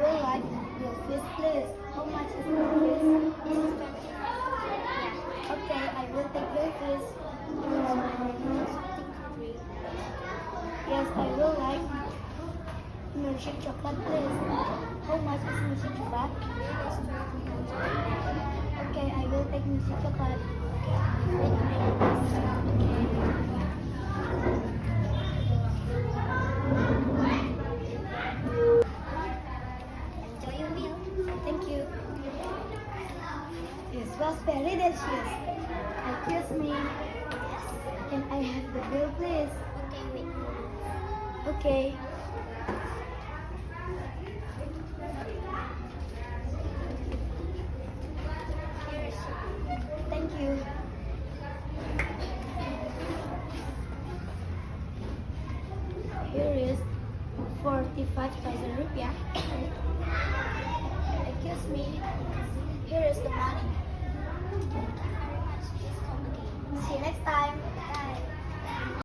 will like your fees, please. How much is your fees? Okay, I will take your fees. Yes, I will like milkshake chocolate, please. How much is milkshake chocolate? Okay, I will take milkshake chocolate. Enjoy your meal. Thank you. It was very delicious. Excuse me. Can I have the bill, please? Okay, wait. Okay. Thank you. Here is 45,000 rupiah. Excuse me. Here is the money.